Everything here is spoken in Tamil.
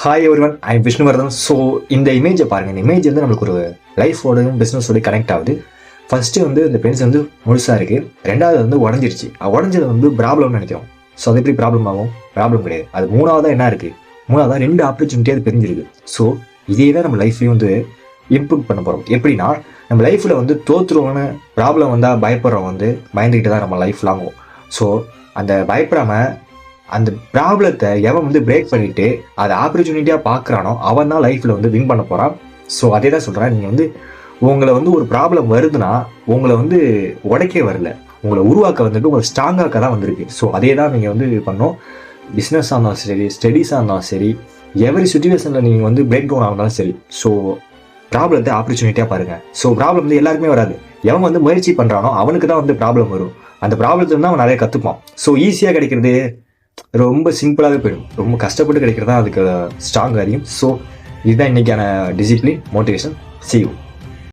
Hi everyone, I am Vishnuvardhan. So இந்த இமேஜை பாருங்கள். இந்த இமேஜ் வந்து நம்மளுக்கு ஒரு லைஃபோடையும் பிஸ்னஸோடய கனெக்ட் ஆகுது. ஃபஸ்ட்டு வந்து இந்த பென்ஸ் வந்து முழுசாக இருக்குது. ரெண்டாவது வந்து உடஞ்சிருச்சு. உடஞ்சது வந்து ப்ராப்ளம்னு நினைக்கிறோம். ஸோ அது எப்படி ப்ராப்ளம் ஆகும்? ப்ராப்ளம் கிடையாது. அது மூணாவதாக என்ன இருக்குது? மூணாவதாக 2 ஆப்பர்ச்சுனிட்டி அது பிரிஞ்சிருக்கு. ஸோ இதே தான் நம்ம லைஃப்லேயும் வந்து இம்ப்ரூவ் பண்ண போகிறோம். எப்படின்னா, நம்ம லைஃப்பில் வந்து தோற்றுருவோன்னு ப்ராப்ளம் வந்தால் பயப்படுறோம், வந்து பயந்துக்கிட்டு தான் நம்ம லைஃப் லாங்கும். ஸோ அந்த பயப்படாமல் அந்த ப்ராப்ளத்தை எவன் வந்து பிரேக் பண்ணிட்டு அதை ஆப்பர்ச்சுனிட்டியாக பார்க்குறானோ அவன் தான் லைஃப்பில் வந்து வின் பண்ண போகிறான். ஸோ அதே தான் சொல்கிறேன். நீங்கள் வந்து உங்களை வந்து ஒரு ப்ராப்ளம் வருதுன்னா உங்களை வந்து உடைக்க வரல, உங்களை உருவாக்க வந்துட்டு உங்களை ஸ்ட்ராங்காக்க தான் வந்திருக்கு. ஸோ அதே தான் நீங்கள் வந்து பண்ணோம். பிஸ்னஸாக இருந்தாலும் சரி, ஸ்டடீஸாக இருந்தாலும் சரி, எவரி சுச்சுவேஷனில் நீங்கள் வந்து பிரேக் டவுன் ஆகினாலும் சரி, ஸோ ப்ராப்ளத்தை ஆப்பர்ச்சுனிட்டியாக பாருங்கள். ஸோ ப்ராப்ளம் வந்து எல்லாருக்குமே வராது. எவன் வந்து முயற்சி பண்ணுறானோ அவனுக்கு தான் வந்து ப்ராப்ளம் வரும். அந்த ப்ராப்ளத்துல தான் அவன் நிறைய கற்றுப்பான். ஸோ ஈஸியாக கிடைக்கிறது ரொம்ப சிம்பிளாகவே போயிடும். ரொம்ப கஷ்டப்பட்டு கிடைக்கிறதா அதுக்கு ஸ்ட்ராங் அதிகம். ஸோ இதுதான் இன்றைக்கான டிசிப்ளின் மோட்டிவேஷன். See you.